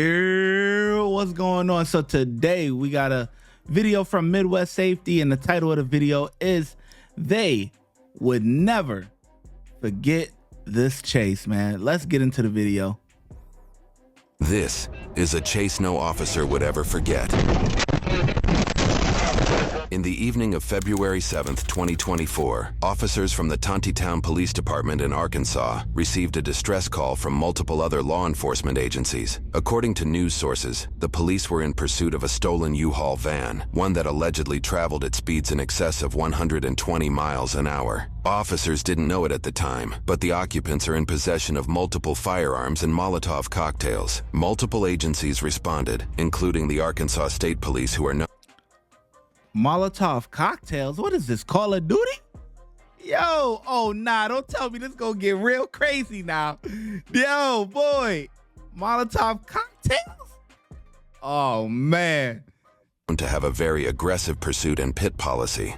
What's going on? So today we got a video from Midwest Safety, and the title of the video is "They Would Never Forget This Chase." Man, let's get into the video. This is a chase no officer would ever forget. In the evening of February 7th, 2024, officers from the Tontitown Police Department in Arkansas received a distress call from multiple other law enforcement agencies. According to news sources, the police were in pursuit of a stolen U-Haul van, one that allegedly traveled at speeds in excess of 120 miles an hour. Officers didn't know it at the time, but the occupants are in possession of multiple firearms and Molotov cocktails. Multiple agencies responded, including the Arkansas State Police, who are known. Molotov cocktails? What is this, Call of Duty? Yo, oh nah, don't tell me this gonna get real crazy now. Yo, boy, Molotov cocktails? Oh man. To have a very aggressive pursuit and pit policy.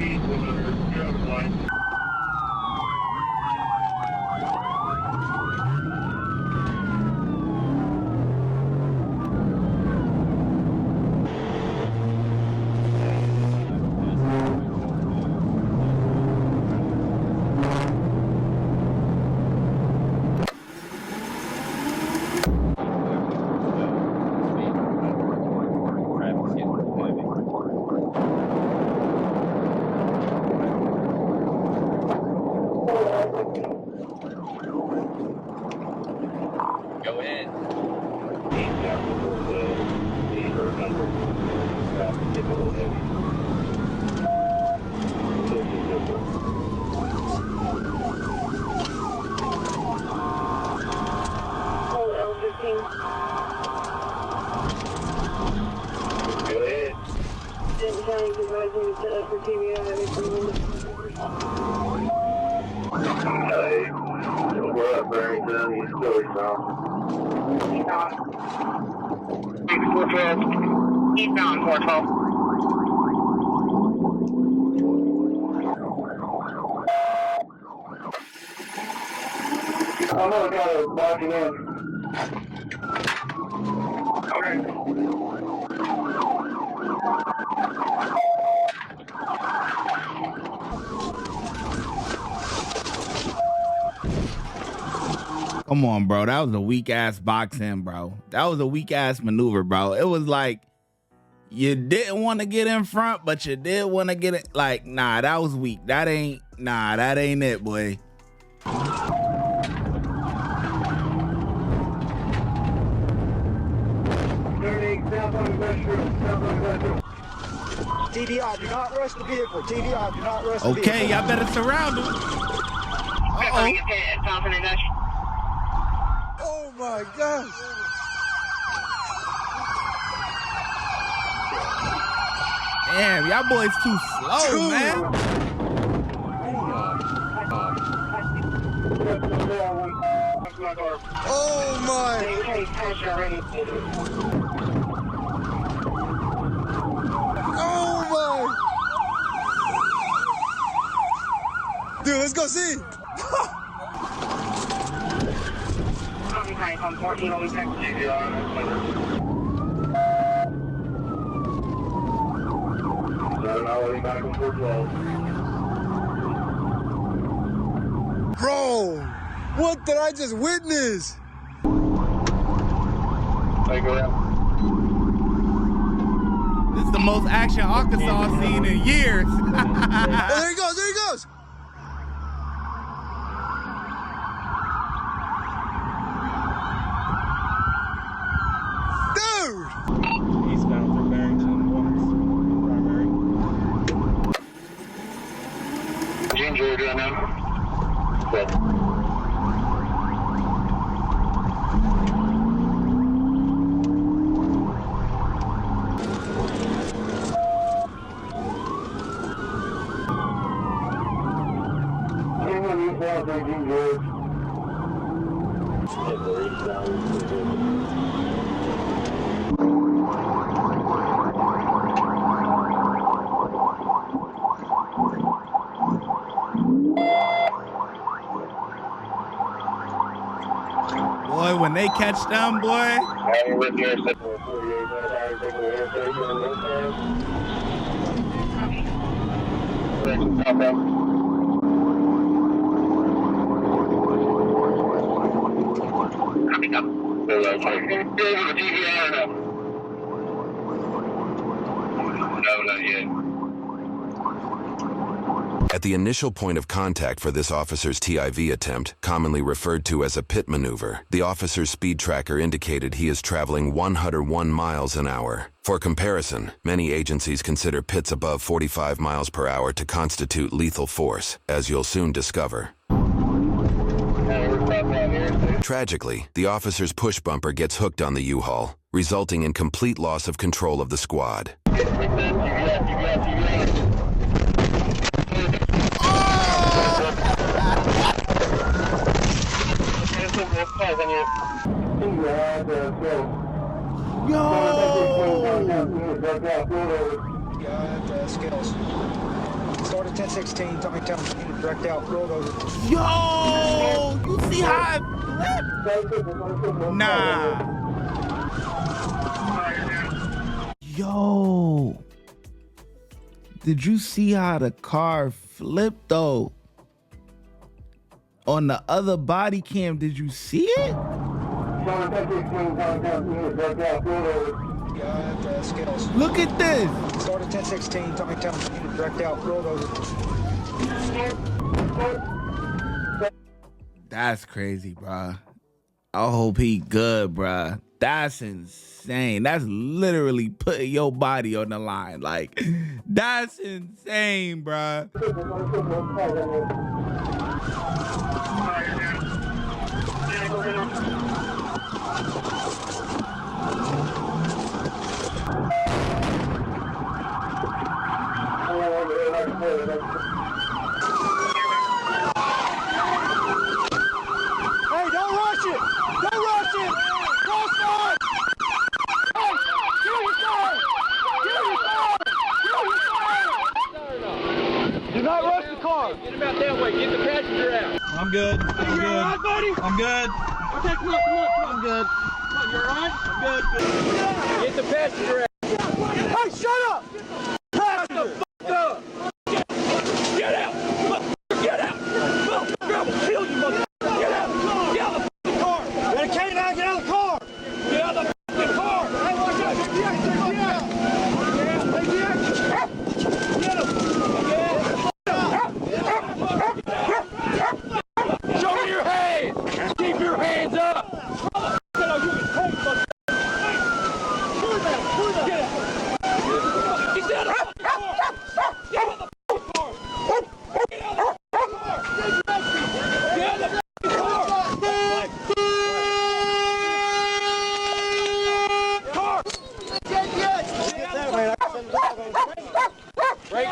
Go ahead. We're up very soon. He's still Eastbound 412. I'm gonna go walking in. Okay. Come on, bro. That was a weak ass box in, bro. That was a weak ass maneuver, bro. It was like you didn't want to get in front, but you did want to get it. Like, nah, that was weak. That ain't it, boy. TDI, do not rush the vehicle. TDI, do not rush the vehicle. Okay, y'all better surround him. Oh my gosh. Damn, y'all boys too slow, man. Oh my. Oh my. Dude, let's go see. On 14, always next to you. Bro, what did I just witness? This is the most action Arkansas seen in years. Oh, there he goes, there he goes. Eastbound through Barrington, primary. Ginger, you're doing now? Well. catch them, boy. Coming up. No, not yet. At the initial point of contact for this officer's TIV attempt, commonly referred to as a pit maneuver, the officer's speed tracker indicated he is traveling 101 miles an hour. For comparison, many agencies consider pits above 45 miles per hour to constitute lethal force, as you'll soon discover. Tragically, the officer's push bumper gets hooked on the U-Haul, resulting in complete loss of control of the squad. Scales. Start at 1016, Tontitown, direct out, bulldozer. Yo, you see how it flipped? Nah. Yo, did you see how the car flipped though? On the other body cam, did you see it? Scales. Look at this. Start at 1016, Tontitown, direct out, bulldozer. That's crazy, bruh. I hope he good, bruh. That's insane. That's literally putting your body on the line. Like, that's insane, bruh. Hey, don't rush it! Don't rush it! Go start! Hey, kill your car! Kill your car! Kill your car! Do not rush the car! Get him out that way. Get the passenger out. I'm good. I'm Hey, you good. all right, buddy? I'm good. Okay, come on. I'm good. Come on, you all right? I'm good. Get the passenger out. Hey, shut up! Passenger! Get out. Get out. I will kill you, mother. Get out. Get out of the car. Let a canine get out of the car! Get out of the car. Hey, watch out! Take the exit! Take the exit! Take the exit! Get him. Show me your hands. Keep your hands up.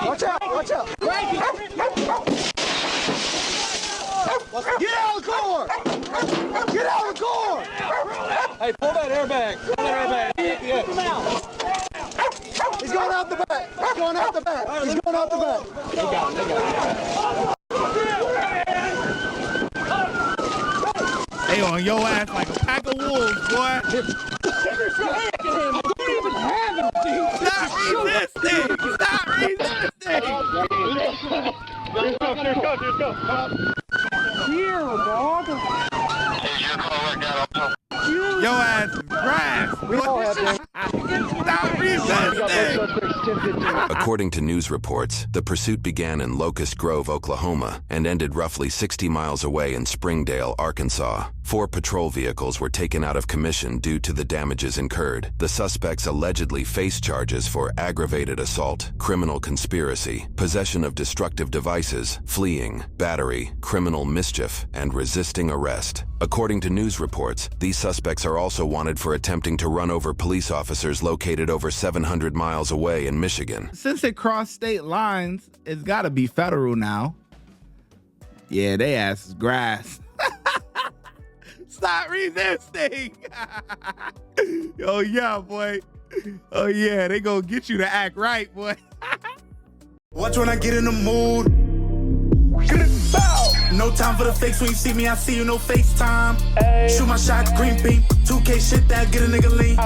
Watch out! Watch out! Get out of the car! Get out of the car! Hey, pull that airbag. Pull that airbag. Yeah. He's going out the back! He's going out the back! He's going out the back! They got it. They on your ass like a pack of wolves, boy. Stop resisting! Stop resisting! Here, dog! Your ass is grass. We all have this. Stop resisting! According to news reports, the pursuit began in Locust Grove, Oklahoma, and ended roughly 60 miles away in Springdale, Arkansas. 4 patrol vehicles were taken out of commission due to the damages incurred. The suspects allegedly face charges for aggravated assault, criminal conspiracy, possession of destructive devices, fleeing, battery, criminal mischief, and resisting arrest. According to news reports, these suspects are also wanted for attempting to run over police officers located over 700 miles away in Michigan. Since it crossed state lines, it's gotta be federal now. Yeah, they ass is grass. Stop resisting. Oh yeah, boy. Oh yeah, they gonna get you to act right, boy. Watch when I get in the mood. Get it, bow! No time for the fakes. When you see me, I see you, no FaceTime. Shoot my shot, green beam. 2K shit that get a nigga lean.